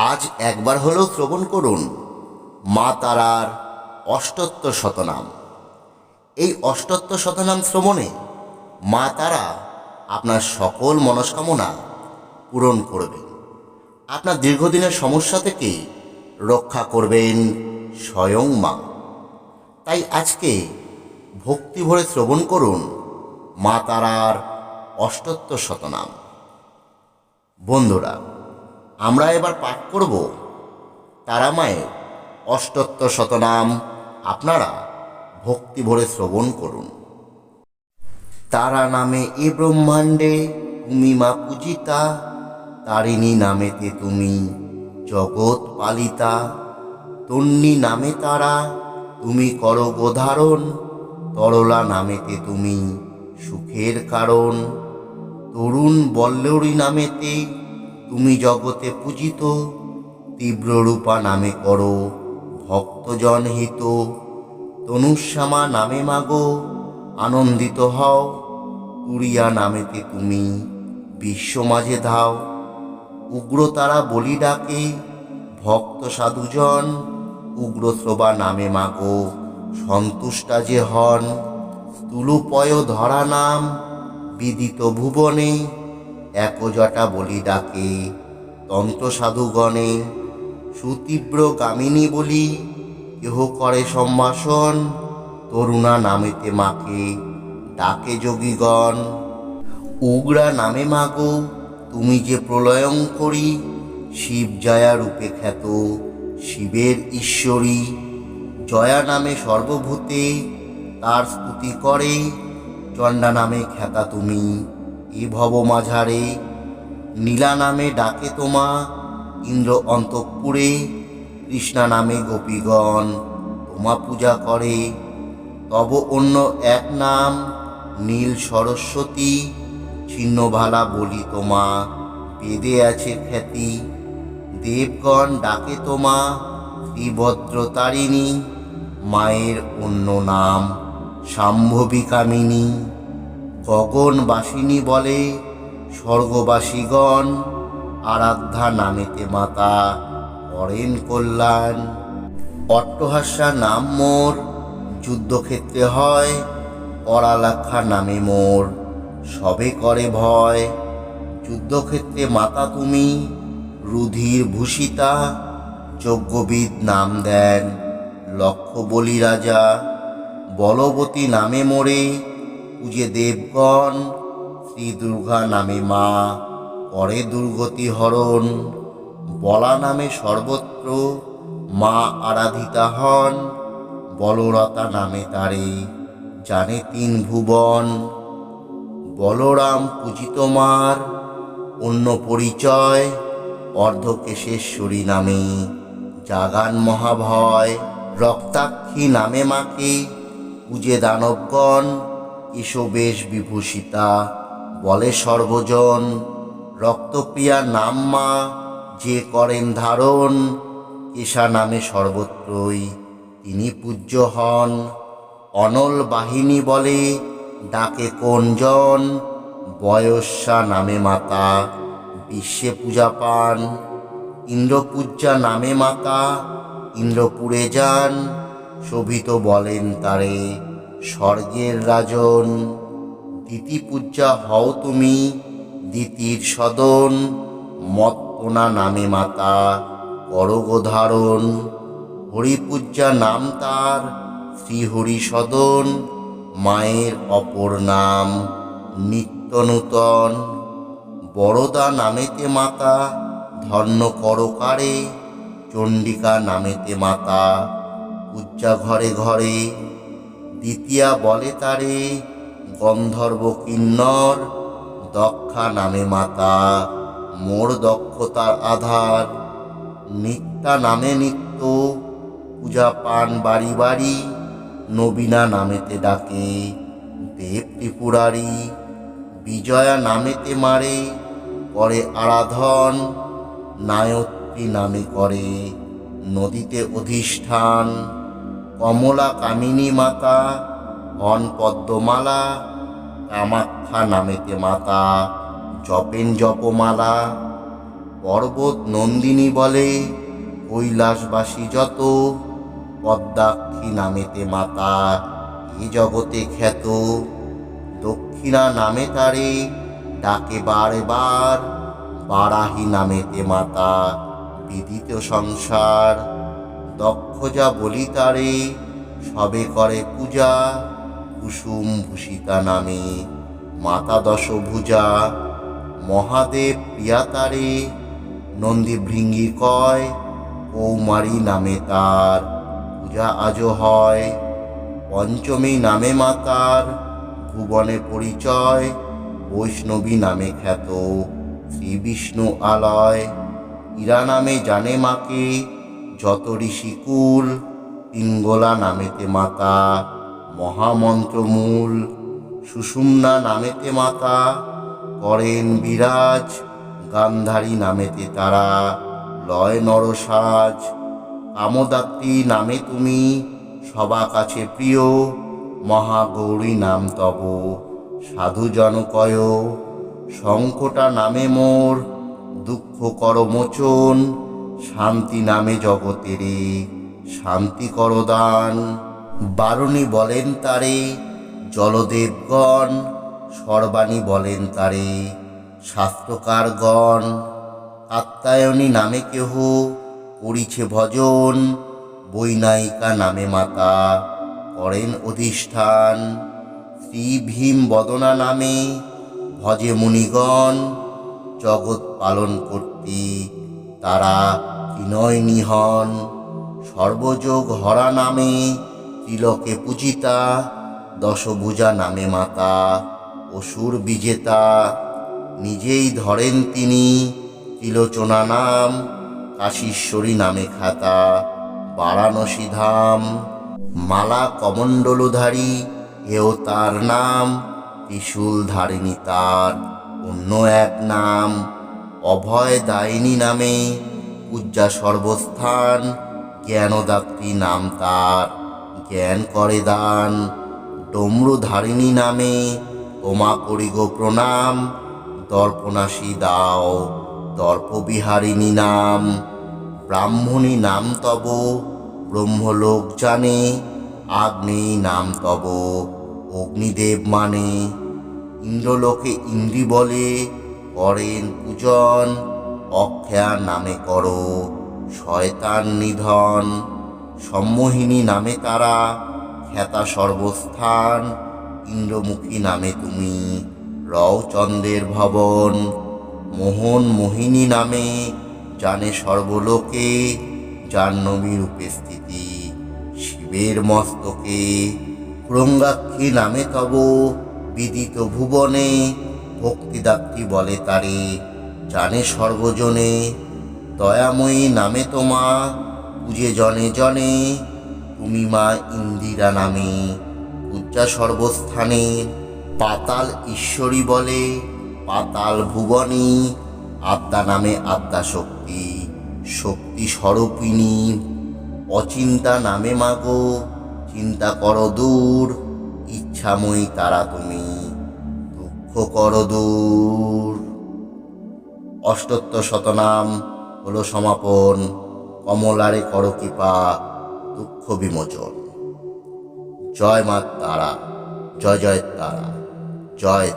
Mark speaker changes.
Speaker 1: আজ একবার হলেও শ্রবণ করুন মা তারার অষ্টোত্তর শতনাম। এই অষ্টোত্তর শতনাম শ্রবণে মা তারা আপনার সকল মনস্কামনা পূরণ করবেন, আপনার দীর্ঘদিনের সমস্যা থেকে রক্ষা করবেন স্বয়ং মা। তাই আজকে ভক্তি ভরে শ্রবণ করুন মা তারার অষ্টোত্তর শতনাম। বন্ধুরা, আমরা এবার পাঠ করব তারা মায়ের অষ্টোত্তর শতনাম। আপনারা ভক্তি ভরে শ্রবণ করুন। তারা নামে এ ব্রহ্মাণ্ডে তুমি মা পূজিতা, তারিণী নামেতে তুমি জগৎ পালিতা। তন্নি নামে তারা তুমি করো গোধারণ, তরলা নামেতে তুমি সুখের কারণ। তরুণ বল্লরী নামেতে তুমি জগতে পূজিত, তীব্ররূপা নামে করো ভক্তজন হিত। তনুশ্যামা নামে মাগো আনন্দিত হও, তুরিয়া নামেতে তুমি বিশ্ব মাঝে ধাও। উগ্রতারা বলি ডাকে ভক্ত সাধুজন, উগ্রশ্রবা নামে মাগো সন্তুষ্টা যে হন। স্থূলপয় ধরা নাম বিদিত ভুবনে, একজটা বলি ডাকে তন্ত্র সাধুগণে। সুতীব্র গামিনী বলি কেহ করে সম্ভাষণ, তরুণা নামেতে মাকে ডাকে যোগীগণ। উগ্রা নামে মাগো তুমি যে প্রলয়ঙ্করী, শিব জয়া রূপে খ্যাত শিবের ঈশ্বরী। জয়া নামে সর্বভূতে তার স্তুতি করে, চণ্ডা নামে খ্যাতা তুমি এ ভব মাঝারে। নীলা নামে ডাকে তোমা ইন্দ্র অন্তঃপুরে, কৃষ্ণা নামে গোপীগণ তোমা পূজা করে। তব অন্য এক নাম নীল সরস্বতী, ছিন্নভালা বলি তোমা বেদে আছে খ্যাতি। দেবগণ ডাকে তোমা শ্রীভদ্রতারিণী, মায়ের অন্য নাম শাম্ভবী কামিনী। গগনবাসিনী বলে স্বর্গবাসীগণ, আরাধ্যা নামেতে মাতা করেন কল্যাণ। অট্টহাস্যা নাম মোর যুদ্ধক্ষেত্রে হয়, করালাক্ষা নামে মোর সবে করে ভয়। যুদ্ধক্ষেত্রে মাতা তুমি রুধির ভূষিতা, যজ্ঞবিদ নাম দেন লক্ষ বলি রাজা। বলবতী নামে মোরে পূজে দেবগণ, শ্রী দুর্গা নামে মা করে দুর্গতি হরণ। বলা নামে সর্বত্র মা আরাধিতা হন, বলরতা নামে তারে জানে তিন ভুবন। বলরাম পূজিত মার অন্য পরিচয়, অর্ধকেশেশ্বরী নামে জাগান মহাভয়। রক্তাক্ষী নামে মাকে পূজে দানবগণ, এসো বেশ বিভূষিতা বলে সর্বজন। রক্তপ্রিয়া নাম মা যে করেন ধারণ, কেশা নামে সর্বত্রই তিনি পূজ্য হন। অনল বাহিনী বলে ডাকে কোনজন, বয়স্যা নামে মাতা বিশ্বে পূজা পান। ইন্দ্রপূজ্যা নামে মাতা ইন্দ্রপুরে যান, শোভিত বলেন তারে স্বর্গের রাজন। দিতিপূজ্যা হও তুমি দিতির সদন, মত্তনা নামে মাতা করো গোধারণ। হরিপূজ্যা নাম তার শ্রীহরি সদন, মায়ের অপর নাম নিত্য নূতন। বরদা নামেতে মাতা ধন্য করকারে, চণ্ডিকা নামেতে মাতা পূজ্যা ঘরে ঘরে। দ্বিতীয়া বলে তারে গন্ধর্ব কিন্নর, দক্ষা নামে মাতা মোর দক্ষতার আধার। নিত্যা নামে নিত্য পূজা পান বাড়ি বাড়ি, নবীনা নামেতে ডাকে দেব ত্রিপুরারি। বিজয়া নামেতে মারে করে আরাধন, নায়ত্রী নামে করে নদীতে অধিষ্ঠান। কমলা কামিনী মাতা হন পদ্মমালা, কামাখ্যা নামেতে মাতা জপেন জপমালা। পর্বত নন্দিনী বলে কৈলাসবাসী যত, পদ্মাক্ষী নামেতে মাতা এ জগতে খ্যাত। দক্ষিণা নামে তারে ডাকে বারে বার, বারাহী নামেতে মাতা বিদিত সংসার। দক্ষ যা বলি তারে সবে করে পূজা, কুসুম ভূষিতা নামে মাতা দশভুজা। মহাদেব প্রিয়া তারে নন্দী ভৃঙ্গি কয়, কৌমারী নামে তার পূজা আজও হয়। পঞ্চমী নামে মাতার ভুবনে পরিচয়, বৈষ্ণবী নামে খ্যাত শ্রী বিষ্ণু আলয়। ইরা নামে জানে মাকে যত ঋষিকুল, পিঙ্গলা নামেতে মাতা মহামন্ত্রমূল। সুষুম্না নামেতে মাতা করেন বিরাজ, গান্ধারী নামেতে তারা লয় নরসাজ। কামদাত্রী নামে তুমি সবা কাছে প্রিয়, মহাগৌরী নাম তব সাধু জনকয়। সংকটা নামে মোর দুঃখ কর মোচন, শান্তি নামে জগতেরে শান্তি কর দান। বারুণী বলেন তারে জলদেবগণ, সর্বাণী বলেন তারে শাস্ত্রকারগণ। কাত্যায়নী নামে কেহ করিছে ভজন, বৈনায়িকা নামে মাতা করেন অধিষ্ঠান। শ্রী ভীম বদনা নামে ভজে মুনিগণ, জগৎ পালন কর্তী তারা ত্রিনয়নী হন। সর্বযোগ হরা নামে তিলকে পূজিতা, দশভুজা নামে মাতা অসুর বিজেতা। নিজেই ধরেন তিনি ত্রিলোচনা নাম, কাশীশ্বরী নামে খ্যাতা বারাণসী ধাম। মালা কমণ্ডলধারী এও তার নাম, ত্রিশূল ধারিণী তার অন্য এক নাম। অভয় দায়িনী নামে পূজ্যা সর্বস্থান, জ্ঞানদাত্রী নাম তার জ্ঞান করে দান। ডমরুধারিণী নামে তোমা করি গো প্রণাম, দর্পণাসী দাও দর্পবিহারিণী নাম। ব্রাহ্মণী নাম তব ব্রহ্মলোক জানে, আগ্নেয়ী নাম তব অগ্নিদেব মানে। ইন্দ্রলোকে ইন্দ্রি বলে করেন পূজন, অক্ষয়া নামে করো শয়তান নিধন। সম্মোহিনী নামে তারা খ্যাতা সর্বস্থান, ইন্দ্রমুখী নামে তুমি রও চন্দ্রের ভবন। মোহন মোহিনী নামে জানে সর্বলোকে, জাহ্নবী রূপে স্থিতি শিবের মস্তকে। রঙ্গাক্ষী নামে তব বিদিত ভুবনে, ভক্তিদাত্রী বলে তারে জানে সর্বজনে। দয়াময়ী নামে তোমা পূজে জনে জনে, তুমি মা ইন্দিরা নামে পূজা সর্বস্থানে। পাতাল ঈশ্বরী বলে পাতাল ভুবনী, আদ্যা নামে আদ্যা শক্তি শক্তি স্বরূপিণী। অচিন্তা নামে মাগো চিন্তা করো দূর, ইচ্ছাময়ী তারা তুমি দুঃখ করো দূর। অষ্টোত্তর শতনাম হলো সমাপন, কমলারে করো কৃপা দুঃখ বিমোচন। জয় মা তারা, জয় জয় তারা, জয়